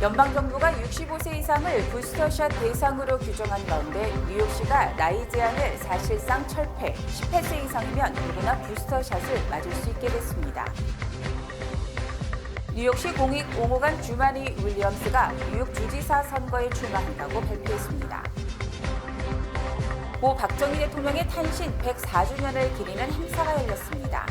연방정부가 65세 이상을 부스터샷 대상으로 규정한 가운데 뉴욕시가 나이 제한을 사실상 철폐, 18세 이상이면 누구나 부스터샷을 맞을 수 있게 됐습니다. 뉴욕시 공익 옹호관 주마니 윌리엄스가 뉴욕 주지사 선거에 출마한다고 발표했습니다. 고 박정희 대통령의 탄신 104주년을 기리는 행사가 열렸습니다.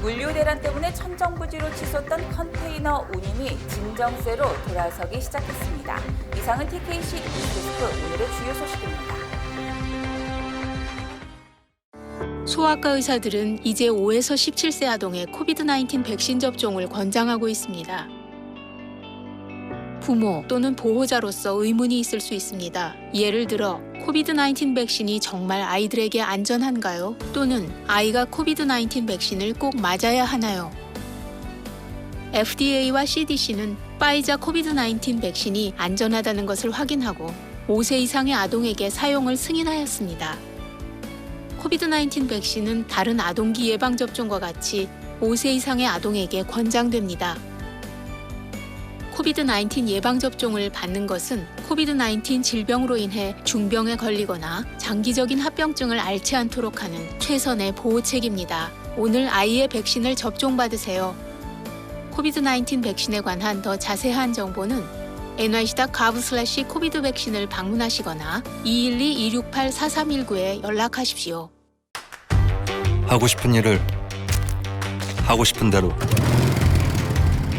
물류대란 때문에 천정부지로 치솟던 컨테이너 운임이 진정세로 돌아서기 시작했습니다. 이상은 TKC 뉴스데스크 오늘의 주요 소식입니다. 소아과 의사들은 이제 5에서 17세 아동의 코비드-19 백신 접종을 권장하고 있습니다. 부모 또는 보호자로서 의문이 있을 수 있습니다. 예를 들어 코비드-19 백신이 정말 아이들에게 안전한가요? 또는 아이가 코비드-19 백신을 꼭 맞아야 하나요? FDA와 CDC는 파이자 코비드-19 백신이 안전하다는 것을 확인하고 5세 이상의 아동에게 사용을 승인하였습니다. 코비드-19 백신은 다른 아동기 예방접종과 같이 5세 이상의 아동에게 권장됩니다. 코비드-19 예방접종을 받는 것은 코비드-19 질병으로 인해 중병에 걸리거나 장기적인 합병증을 앓지 않도록 하는 최선의 보호책입니다. 오늘 아이의 백신을 접종받으세요. 코비드-19 백신에 관한 더 자세한 정보는 nyc.gov/covid 백신을 방문하시거나 212-268-4319에 연락하십시오. 하고 싶은 일을 하고 싶은 대로,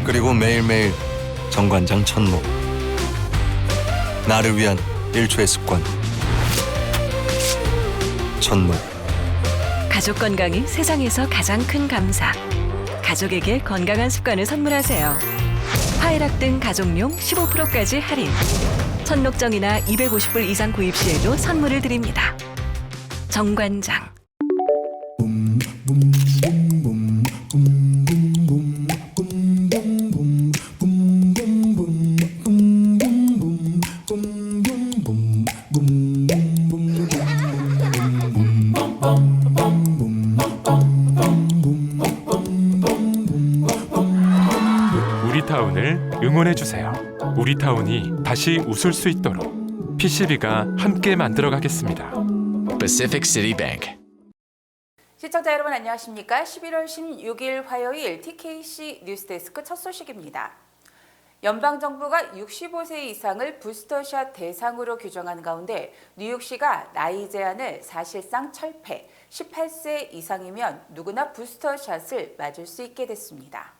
그리고 매일매일 정관장 천목. 나를 위한 1초의 습관. 천목. 가족 건강이 세상에서 가장 큰 감사. 가족에게 건강한 습관을 선물하세요. 파이락 등 가족용 15%까지 할인. 천록정이나 250불 이상 구입 시에도 선물을 드립니다. 정관장. 우리타운을 응원해주세요. 우리타운이 다시 웃을 수 있도록 PCB가 함께 만들어가겠습니다. Pacific City Bank. 시청자 여러분 안녕하십니까? 11월 16일 화요일 TKC 뉴스데스크 첫 소식입니다. 연방정부가 65세 이상을 부스터샷 대상으로 규정한 가운데 뉴욕시가 나이 제한을 사실상 철폐, 18세 이상이면 누구나 부스터샷을 맞을 수 있게 됐습니다.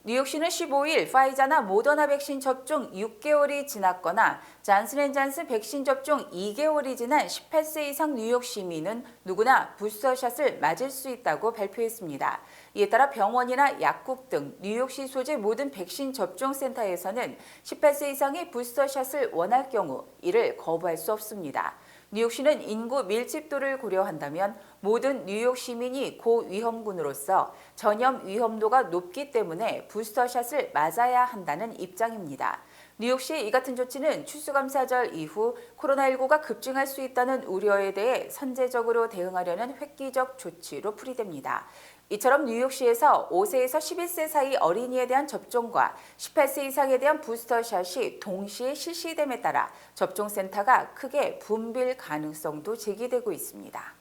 뉴욕시는 15일 파이자나 모더나 백신 접종 6개월이 지났거나 잔슨앤잔슨 백신 접종 2개월이 지난 18세 이상 뉴욕 시민은 누구나 부스터샷을 맞을 수 있다고 발표했습니다. 이에 따라 병원이나 약국 등 뉴욕시 소재 모든 백신 접종 센터에서는 18세 이상의 부스터샷을 원할 경우 이를 거부할 수 없습니다. 뉴욕시는 인구 밀집도를 고려한다면 모든 뉴욕 시민이 고위험군으로서 전염 위험도가 높기 때문에 부스터샷을 맞아야 한다는 입장입니다. 뉴욕시의 이 같은 조치는 추수감사절 이후 코로나19가 급증할 수 있다는 우려에 대해 선제적으로 대응하려는 획기적 조치로 풀이됩니다. 이처럼 뉴욕시에서 5세에서 11세 사이 어린이에 대한 접종과 18세 이상에 대한 부스터샷이 동시에 실시됨에 따라 접종센터가 크게 붐빌 가능성도 제기되고 있습니다.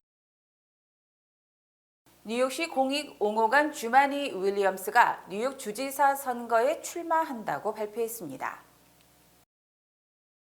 뉴욕시 공익옹호관 주마니 윌리엄스가 뉴욕 주지사 선거에 출마한다고 발표했습니다.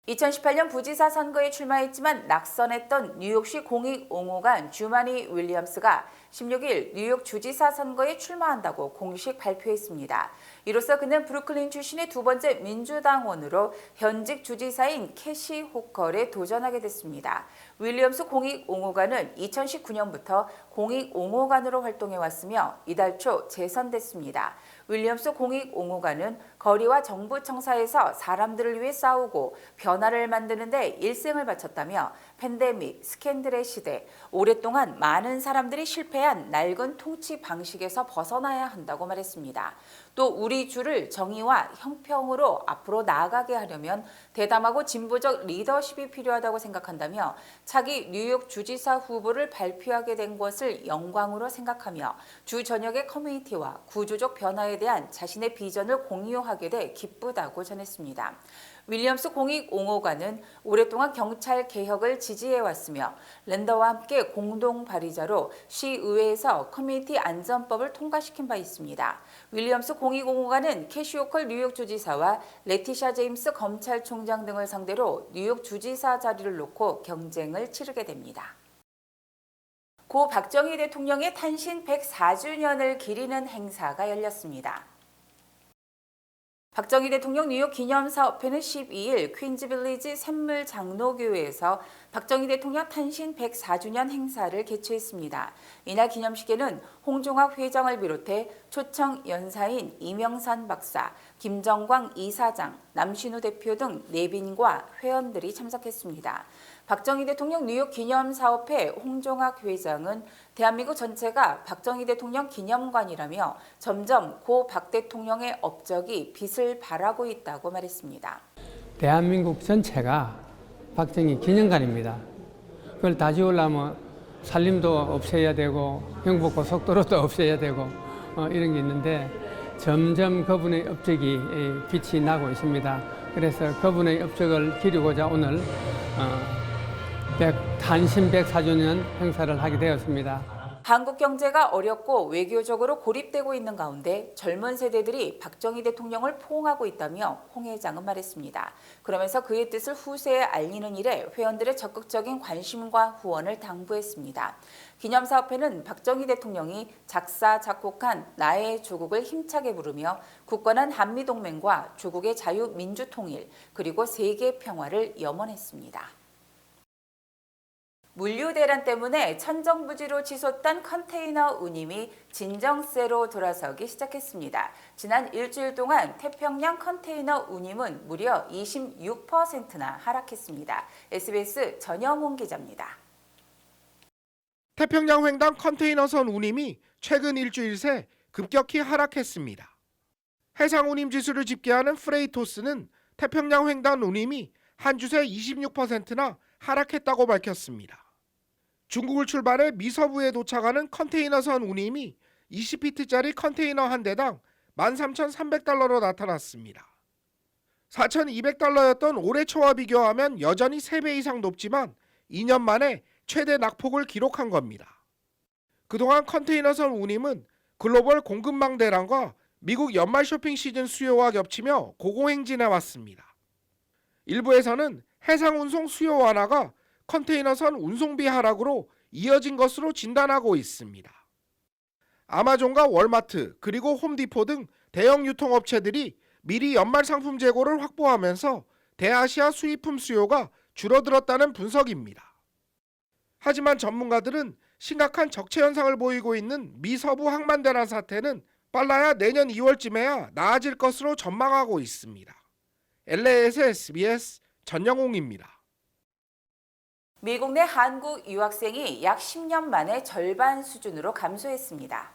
2018년 부지사 선거에 출마했지만 낙선했던 뉴욕시 공익옹호관 주마니 윌리엄스가 16일 뉴욕 주지사 선거에 출마한다고 공식 발표했습니다. 이로써 그는 브루클린 출신의 두 번째 민주당원으로 현직 주지사인 캐시 호컬에 도전하게 됐습니다. 윌리엄스 공익옹호관은 2019년부터 공익옹호관으로 활동해왔으며 이달 초 재선됐습니다. 윌리엄스 공익옹호관은 거리와 정부 청사에서 사람들을 위해 싸우고 변화를 만드는 데 일생을 바쳤다며 팬데믹, 스캔들의 시대, 오랫동안 많은 사람들이 실패한 폐해한 낡은 통치 방식에서 벗어나야 한다고 말했습니다. 또 우리 주를 정의와 형평으로 앞으로 나아가게 하려면 대담하고 진보적 리더십이 필요하다고 생각한다며 차기 뉴욕 주지사 후보를 발표하게 된 것을 영광으로 생각하며 주 전역의 커뮤니티와 구조적 변화에 대한 자신의 비전을 공유하게 돼 기쁘다고 전했습니다. 윌리엄스 공익옹호관은 오랫동안 경찰 개혁을 지지해왔으며 랜더와 함께 공동 발의자로 시의회에서 커뮤니티 안전법을 통과시킨 바 있습니다. 윌리엄스 공익옹호관은 캐시 호컬 뉴욕 주지사와 레티샤 제임스 검찰총장 등을 상대로 뉴욕 주지사 자리를 놓고 경쟁을 치르게 됩니다. 고 박정희 대통령의 탄신 104주년을 기리는 행사가 열렸습니다. 박정희 대통령 뉴욕 기념사업회는 12일 퀸즈빌리지 샘물장로교회에서 박정희 대통령 탄신 104주년 행사를 개최했습니다. 이날 기념식에는 홍종학 회장을 비롯해 초청 연사인 이명산 박사, 김정광 이사장, 남신우 대표 등 내빈과 회원들이 참석했습니다. 박정희 대통령 뉴욕 기념사업회 홍종학 회장은 대한민국 전체가 박정희 대통령 기념관이라며 점점 고 박 대통령의 업적이 빛을 발하고 있다고 말했습니다. 대한민국 전체가 박정희 기념관입니다. 그걸 다 지우려면 산림도 없애야 되고 경부고속도로도 없애야 되고 이런 게 있는데 점점 그분의 업적이 빛이 나고 있습니다. 그래서 그분의 업적을 기리고자 오늘 탄신 104주년 행사를 하게 되었습니다. 한국 경제가 어렵고 외교적으로 고립되고 있는 가운데 젊은 세대들이 박정희 대통령을 포옹하고 있다며 홍 회장은 말했습니다. 그러면서 그의 뜻을 후세에 알리는 일에 회원들의 적극적인 관심과 후원을 당부했습니다. 기념사업회는 박정희 대통령이 작사, 작곡한 나의 조국을 힘차게 부르며 굳건한 한미동맹과 조국의 자유민주통일 그리고 세계 평화를 염원했습니다. 물류 대란 때문에 천정부지로 치솟던 컨테이너 운임이 진정세로 돌아서기 시작했습니다. 지난 일주일 동안 태평양 컨테이너 운임은 무려 26%나 하락했습니다. SBS 전영훈 기자입니다. 태평양 횡단 컨테이너선 운임이 최근 일주일 새 급격히 하락했습니다. 해상 운임 지수를 집계하는 프레이토스는 태평양 횡단 운임이 한 주 새 26%나 하락했다고 밝혔습니다. 중국을 출발해 미서부에 도착하는 컨테이너선 운임이 20피트짜리 컨테이너 한 대당 13,300달러로 나타났습니다. 4,200달러였던 올해 초와 비교하면 여전히 3배 이상 높지만 2년 만에 최대 낙폭을 기록한 겁니다. 그동안 컨테이너선 운임은 글로벌 공급망 대란과 미국 연말 쇼핑 시즌 수요와 겹치며 고공행진해 왔습니다. 일부에서는 해상 운송 수요 완화가 컨테이너선 운송비 하락으로 이어진 것으로 진단하고 있습니다. 아마존과 월마트 그리고 홈디포 등 대형 유통업체들이 미리 연말 상품 재고를 확보하면서 대아시아 수입품 수요가 줄어들었다는 분석입니다. 하지만 전문가들은 심각한 적체 현상을 보이고 있는 미서부 항만대란 사태는 빨라야 내년 2월쯤에야 나아질 것으로 전망하고 있습니다. LA에서 SBS 전영웅입니다. 미국 내 한국 유학생이 약 10년 만에 절반 수준으로 감소했습니다.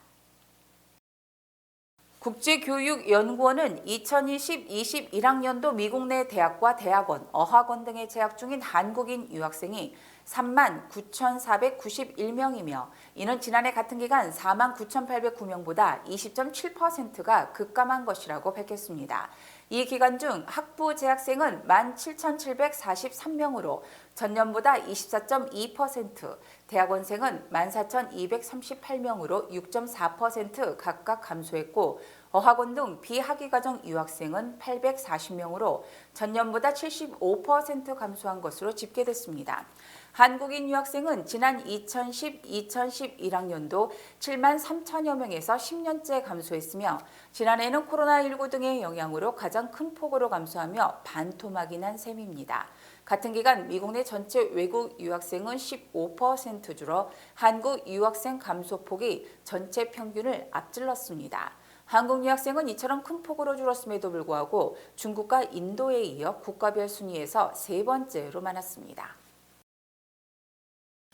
국제교육연구원은 2020-21학년도 미국 내 대학과 대학원, 어학원 등에 재학 중인 한국인 유학생이 39,491명이며 이는 지난해 같은 기간 49,809명보다 20.7%가 급감한 것이라고 밝혔습니다. 이 기간 중 학부 재학생은 17,743명으로 전년보다 24.2%, 대학원생은 14,238명으로 6.4% 각각 감소했고 어학원 등 비학위과정 유학생은 840명으로 전년보다 75% 감소한 것으로 집계됐습니다. 한국인 유학생은 지난 2010-2011학년도 7만 3천여 명에서 10년째 감소했으며 지난해에는 코로나19 등의 영향으로 가장 큰 폭으로 감소하며 반토막이 난 셈입니다. 같은 기간 미국 내 전체 외국 유학생은 15% 줄어 한국 유학생 감소폭이 전체 평균을 앞질렀습니다. 한국 유학생은 이처럼 큰 폭으로 줄었음에도 불구하고 중국과 인도에 이어 국가별 순위에서 세 번째로 많았습니다.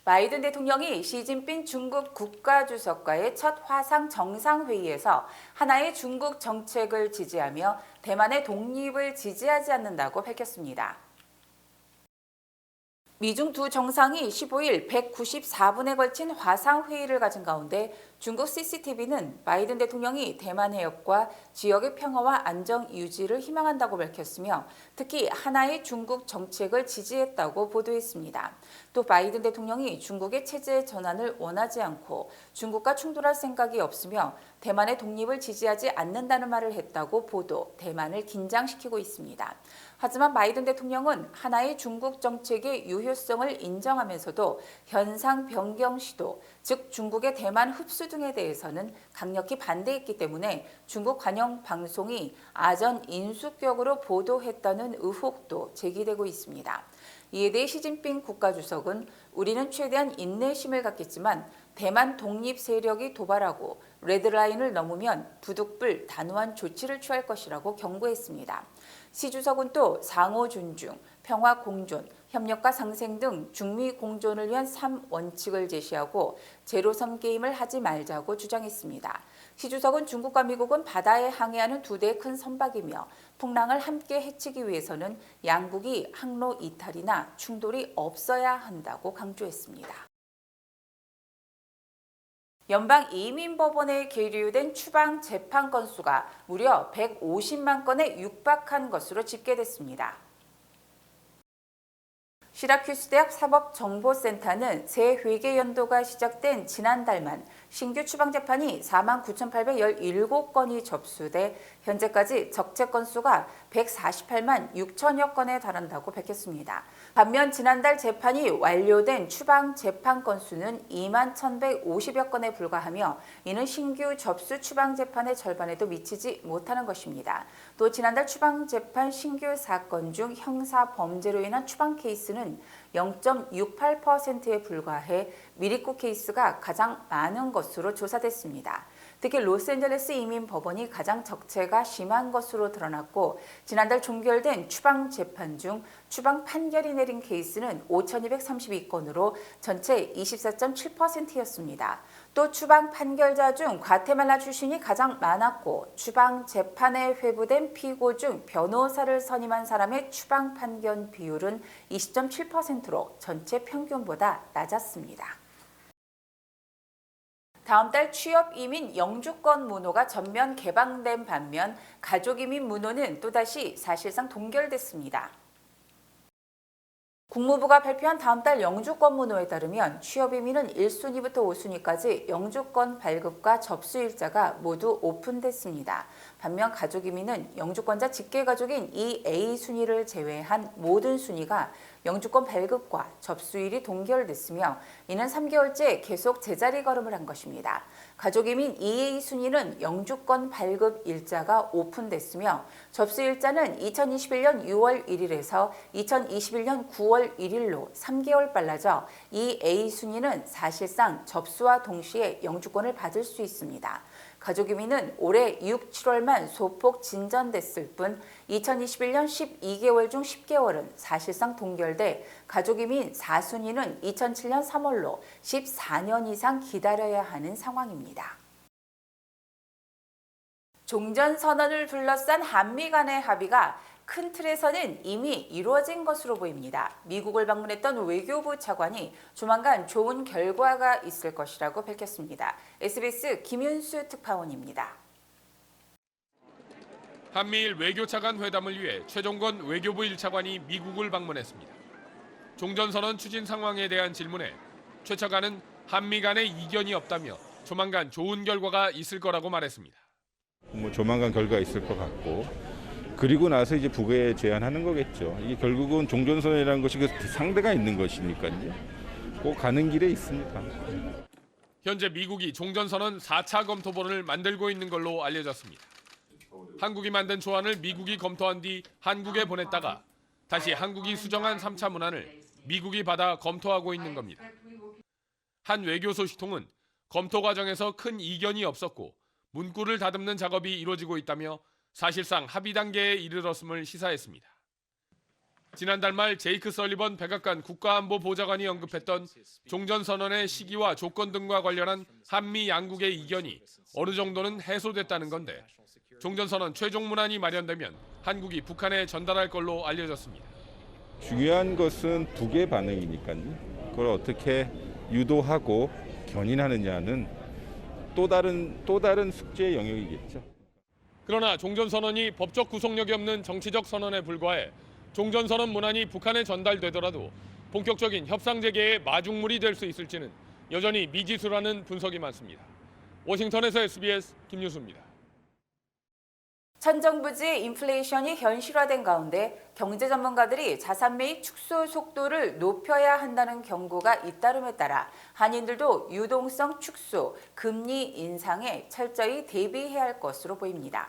바이든 대통령이 시진핑 중국 국가주석과의 첫 화상 정상회의에서 하나의 중국 정책을 지지하며 대만의 독립을 지지하지 않는다고 밝혔습니다. 미중 두 정상이 15일 194분에 걸친 화상회의를 가진 가운데 중국 CCTV는 바이든 대통령이 대만 해역과 지역의 평화와 안정 유지를 희망한다고 밝혔으며 특히 하나의 중국 정책을 지지했다고 보도했습니다. 또 바이든 대통령이 중국의 체제 전환을 원하지 않고 중국과 충돌할 생각이 없으며 대만의 독립을 지지하지 않는다는 말을 했다고 보도, 대만을 긴장시키고 있습니다. 하지만 바이든 대통령은 하나의 중국 정책의 유효성을 인정하면서도 현상 변경 시도, 즉 중국의 대만 흡수 등에 대해서는 강력히 반대했기 때문에 중국 관영 방송이 아전 인수격으로 보도했다는 의혹도 제기되고 있습니다. 이에 대해 시진핑 국가주석은 우리는 최대한 인내심을 갖겠지만 대만 독립 세력이 도발하고 레드라인을 넘으면 부득불 단호한 조치를 취할 것이라고 경고했습니다. 시 주석은 또 상호 존중, 평화 공존, 협력과 상생 등 중미 공존을 위한 3원칙을 제시하고 제로섬 게임을 하지 말자고 주장했습니다. 시 주석은 중국과 미국은 바다에 항해하는 두 대의 큰 선박이며 풍랑을 함께 헤치기 위해서는 양국이 항로 이탈이나 충돌이 없어야 한다고 강조했습니다. 연방이민법원에 계류된 추방 재판 건수가 무려 150만 건에 육박한 것으로 집계됐습니다. 시라큐스 대학 사법정보센터는 새 회계 연도가 시작된 지난달만 신규 추방 재판이 49,817건이 접수돼 현재까지 적재 건수가 148만 6천여 건에 달한다고 밝혔습니다. 반면 지난달 재판이 완료된 추방 재판 건수는 2만 1,150여 건에 불과하며 이는 신규 접수 추방 재판의 절반에도 미치지 못하는 것입니다. 또 지난달 추방 재판 신규 사건 중 형사 범죄로 인한 추방 케이스는 0.68%에 불과해 미리코 케이스가 가장 많은 것으로 조사됐습니다. 특히 로스앤젤레스 이민법원이 가장 적체가 심한 것으로 드러났고 지난달 종결된 추방 재판 중 추방 판결이 내린 케이스는 5,232건으로 전체 24.7%였습니다. 또 추방 판결자 중 과테말라 출신이 가장 많았고 추방 재판에 회부된 피고 중 변호사를 선임한 사람의 추방 판결 비율은 20.7%로 전체 평균보다 낮았습니다. 다음 달 취업이민 영주권 문호가 전면 개방된 반면 가족이민 문호는 또다시 사실상 동결됐습니다. 국무부가 발표한 다음 달 영주권 문호에 따르면 취업이민은 1순위부터 5순위까지 영주권 발급과 접수 일자가 모두 오픈됐습니다. 반면 가족이민은 영주권자 직계가족인 이 A순위를 제외한 모든 순위가 영주권 발급과 접수일이 동결됐으며 이는 3개월째 계속 제자리 걸음을 한 것입니다. 가족이민 2A 순위는 영주권 발급 일자가 오픈됐으며 접수 일자는 2021년 6월 1일에서 2021년 9월 1일로 3개월 빨라져 이 A 순위는 사실상 접수와 동시에 영주권을 받을 수 있습니다. 가족이민은 올해 6, 7월만 소폭 진전됐을 뿐 2021년 12개월 중 10개월은 사실상 동결돼 가족이민 4순위는 2007년 3월로 14년 이상 기다려야 하는 상황입니다. 종전선언을 둘러싼 한미 간의 합의가 큰 틀에서는 이미 이루어진 것으로 보입니다. 미국을 방문했던 외교부 차관이 조만간 좋은 결과가 있을 것이라고 밝혔습니다. SBS 김윤수 특파원입니다. 한미일 외교차관 회담을 위해 최종건 외교부 1차관이 미국을 방문했습니다. 종전선언 추진 상황에 대한 질문에 최 차관은 한미 간에 이견이 없다며 조만간 좋은 결과가 있을 거라고 말했습니다. 조만간 결과가 있을 것 같고 그리고 나서 이제 북에 제안하는 거겠죠. 이게 결국은 종전선언이라는 것이 그 상대가 있는 것이니까요. 꼭 가는 길에 있습니다. 현재 미국이 종전선언 4차 검토본을 만들고 있는 걸로 알려졌습니다. 한국이 만든 조안을 미국이 검토한 뒤 한국에 보냈다가 다시 한국이 수정한 3차 문안을 미국이 받아 검토하고 있는 겁니다. 한 외교 소식통은 검토 과정에서 큰 이견이 없었고 문구를 다듬는 작업이 이루어지고 있다며 사실상 합의 단계에 이르렀음을 시사했습니다. 지난달 말 제이크 설리번 백악관 국가안보보좌관이 언급했던 종전선언의 시기와 조건 등과 관련한 한미 양국의 이견이 어느 정도는 해소됐다는 건데 종전선언 최종 문안이 마련되면 한국이 북한에 전달할 걸로 알려졌습니다. 중요한 것은 두 개 반응이니까요. 그걸 어떻게 유도하고 견인하느냐는 또 다른 숙제의 영역이겠죠. 그러나 종전선언이 법적 구속력이 없는 정치적 선언에 불과해 종전선언 문안이 북한에 전달되더라도 본격적인 협상 재개의 마중물이 될 수 있을지는 여전히 미지수라는 분석이 많습니다. 워싱턴에서 SBS 김유수입니다. 천정부지의 인플레이션이 현실화된 가운데 경제 전문가들이 자산 매입 축소 속도를 높여야 한다는 경고가 잇따름에 따라 한인들도 유동성 축소, 금리 인상에 철저히 대비해야 할 것으로 보입니다.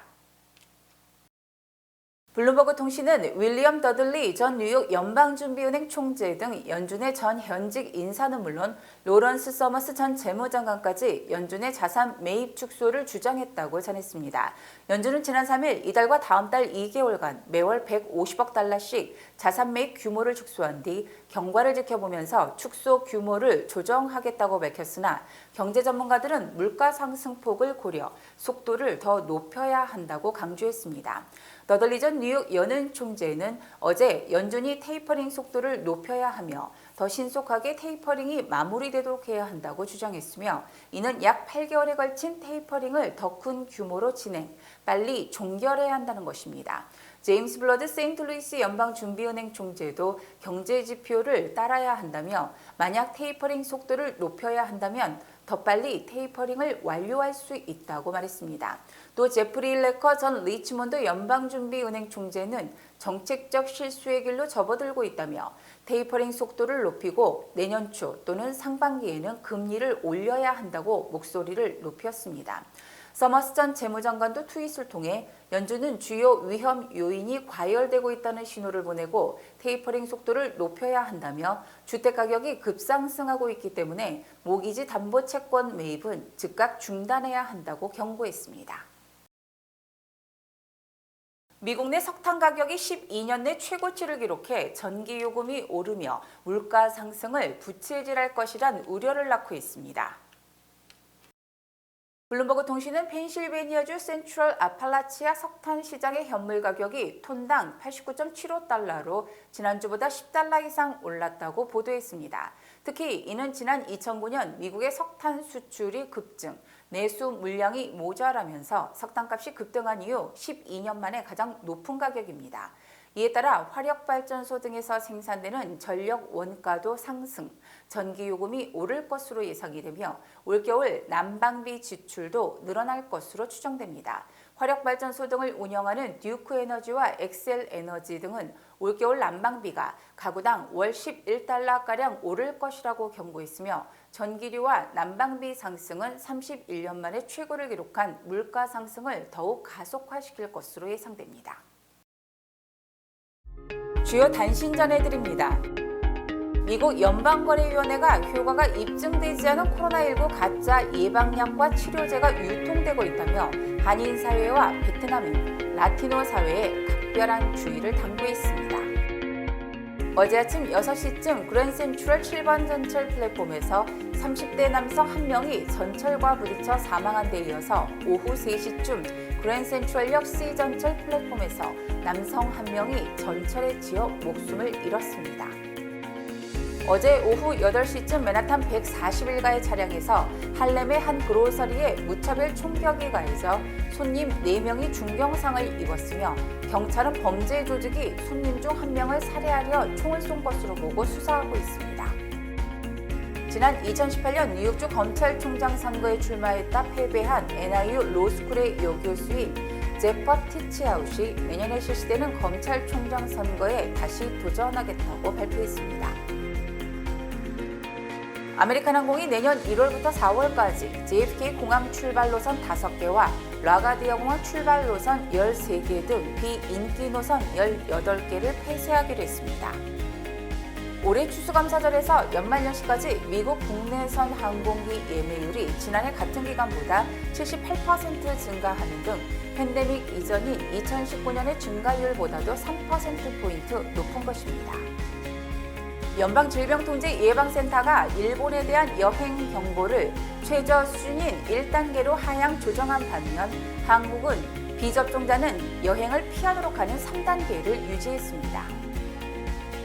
블룸버그 통신은 윌리엄 더들리 전 뉴욕 연방준비은행 총재 등 연준의 전 현직 인사는 물론 로런스 서머스 전 재무장관까지 연준의 자산 매입 축소를 주장했다고 전했습니다. 연준은 지난 3일 이달과 다음 달 2개월간 매월 150억 달러씩 자산 매입 규모를 축소한 뒤 경과를 지켜보면서 축소 규모를 조정하겠다고 밝혔으나 경제 전문가들은 물가 상승폭을 고려 속도를 더 높여야 한다고 강조했습니다. 더들리 전 뉴욕 연은 총재는 어제 연준이 테이퍼링 속도를 높여야 하며 더 신속하게 테이퍼링이 마무리되도록 해야 한다고 주장했으며 이는 약 8개월에 걸친 테이퍼링을 더 큰 규모로 진행, 빨리 종결해야 한다는 것입니다. 제임스 블러드 세인트루이스 연방준비은행 총재도 경제 지표를 따라야 한다며 만약 테이퍼링 속도를 높여야 한다면 더 빨리 테이퍼링을 완료할 수 있다고 말했습니다. 또 제프리 레커 전 리치몬드 연방준비은행 총재는 정책적 실수의 길로 접어들고 있다며 테이퍼링 속도를 높이고 내년 초 또는 상반기에는 금리를 올려야 한다고 목소리를 높였습니다. 서머스 전 재무장관도 트윗을 통해 연준은 주요 위험 요인이 과열되고 있다는 신호를 보내고 테이퍼링 속도를 높여야 한다며 주택가격이 급상승하고 있기 때문에 모기지 담보 채권 매입은 즉각 중단해야 한다고 경고했습니다. 미국 내 석탄 가격이 12년 내 최고치를 기록해 전기 요금이 오르며 물가 상승을 부채질할 것이란 우려를 낳고 있습니다. 블룸버그 통신은 펜실베니아주 센트럴 아팔라치아 석탄 시장의 현물 가격이 톤당 89.75달러로 지난주보다 10달러 이상 올랐다고 보도했습니다. 특히 이는 지난 2009년 미국의 석탄 수출이 급증, 내수 물량이 모자라면서 석탄값이 급등한 이후 12년 만에 가장 높은 가격입니다. 이에 따라 화력발전소 등에서 생산되는 전력 원가도 상승, 전기요금이 오를 것으로 예상이 되며 올겨울 난방비 지출도 늘어날 것으로 추정됩니다. 화력발전소 등을 운영하는 듀크 에너지와 엑셀 에너지 등은 올겨울 난방비가 가구당 월 11달러가량 오를 것이라고 경고했으며 전기료와 난방비 상승은 31년 만에 최고를 기록한 물가 상승을 더욱 가속화시킬 것으로 예상됩니다. 주요 단신 전해드립니다. 미국 연방거래위원회가 효과가 입증되지 않은 코로나19 가짜 예방약과 치료제가 유통되고 있다며 한인 사회와 베트남인, 라티노 사회에 각별한 주의를 당부했습니다. 어제 아침 6시쯤 그랜센트럴 7번 전철 플랫폼에서 30대 남성 1명이 전철과 부딪혀 사망한 데 이어서 오후 3시쯤 그랜센트럴역 C전철 플랫폼에서 남성 1명이 전철에 치여 목숨을 잃었습니다. 어제 오후 8시쯤 맨하탄 141가의 차량에서 할렘의 한 그로서리에 무차별 총격이 가해져 손님 4명이 중경상을 입었으며 경찰은 범죄 조직이 손님 중 1명을 살해하려 총을 쏜 것으로 보고 수사하고 있습니다. 지난 2018년 뉴욕주 검찰총장 선거에 출마했다 패배한 NIU 로스쿨의 여교수인 제퍼 티치아웃이 내년에 실시되는 검찰총장 선거에 다시 도전하겠다고 발표했습니다. 아메리칸 항공이 내년 1월부터 4월까지 JFK 공항 출발 노선 5개와 라가디아 공항 출발 노선 13개 등 비인기 노선 18개를 폐쇄하기로 했습니다. 올해 추수감사절에서 연말연시까지 미국 국내선 항공기 예매율이 지난해 같은 기간보다 78% 증가하는 등 팬데믹 이전인 2019년의 증가율보다도 3%포인트 높은 것입니다. 연방질병통제예방센터가 일본에 대한 여행 경보를 최저 수준인 1단계로 하향 조정한 반면 한국은 비접종자는 여행을 피하도록 하는 3단계를 유지했습니다.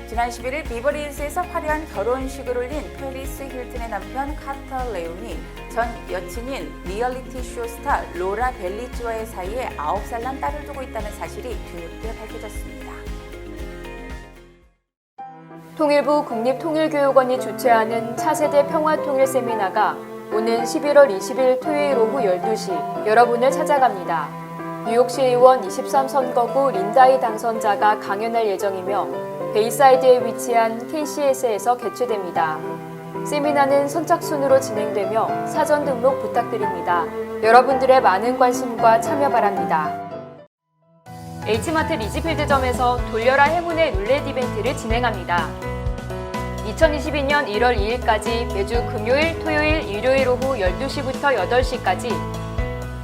지난 11일 비버리힐스에서 화려한 결혼식을 올린 페리스 힐튼의 남편 카터 레온이 전 여친인 리얼리티 쇼 스타 로라 벨리지와의 사이에 9살 난 딸을 두고 있다는 사실이 뒤늦게 밝혀졌습니다. 통일부 국립통일교육원이 주최하는 차세대 평화통일 세미나가 오는 11월 20일 토요일 오후 12시 여러분을 찾아갑니다. 뉴욕시의원 23선거구 린다이 당선자가 강연할 예정이며 베이사이드에 위치한 KCS에서 개최됩니다. 세미나는 선착순으로 진행되며 사전 등록 부탁드립니다. 여러분들의 많은 관심과 참여 바랍니다. H마트 리지필드점에서 돌려라 행운의 룰렛 이벤트를 진행합니다. 2022년 1월 2일까지 매주 금요일, 토요일, 일요일 오후 12시부터 8시까지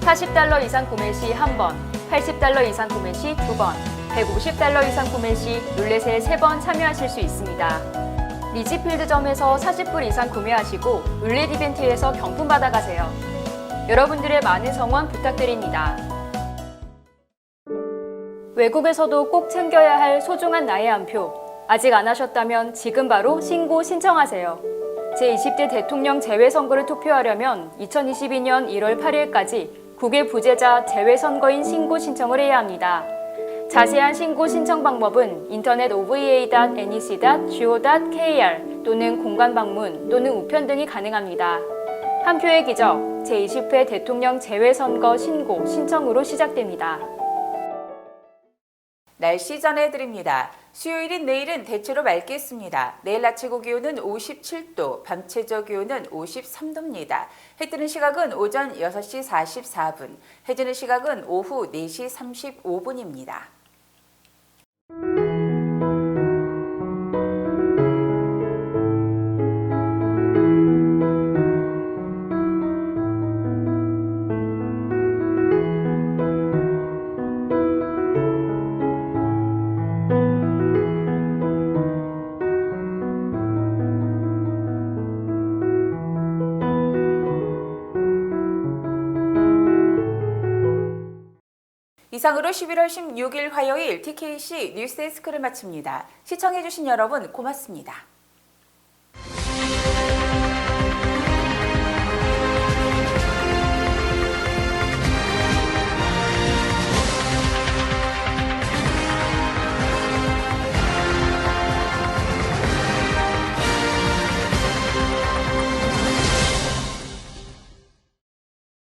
40달러 이상 구매 시 1번, 80달러 이상 구매 시 2번, 150달러 이상 구매 시 룰렛에 3번 참여하실 수 있습니다. 리지필드점에서 40불 이상 구매하시고 룰렛 이벤트에서 경품 받아가세요. 여러분들의 많은 성원 부탁드립니다. 외국에서도 꼭 챙겨야 할 소중한 나의 한 표. 아직 안 하셨다면 지금 바로 신고 신청하세요. 제20대 대통령 재외선거를 투표하려면 2022년 1월 8일까지 국외 부재자 재외선거인 신고 신청을 해야 합니다. 자세한 신고 신청 방법은 인터넷 ova.nec.go.kr 또는 공관 방문 또는 우편 등이 가능합니다. 한 표의 기적, 제20회 대통령 재외선거 신고 신청으로 시작됩니다. 날씨 전해드립니다. 수요일인 내일은 대체로 맑겠습니다. 내일 낮 최고 기온은 57도, 밤 최저 기온은 53도입니다. 해 뜨는 시각은 오전 6시 44분, 해 지는 시각은 오후 4시 35분입니다. 이상으로 11월 16일 화요일 TKC 뉴스데스크를 마칩니다. 시청해주신 여러분 고맙습니다.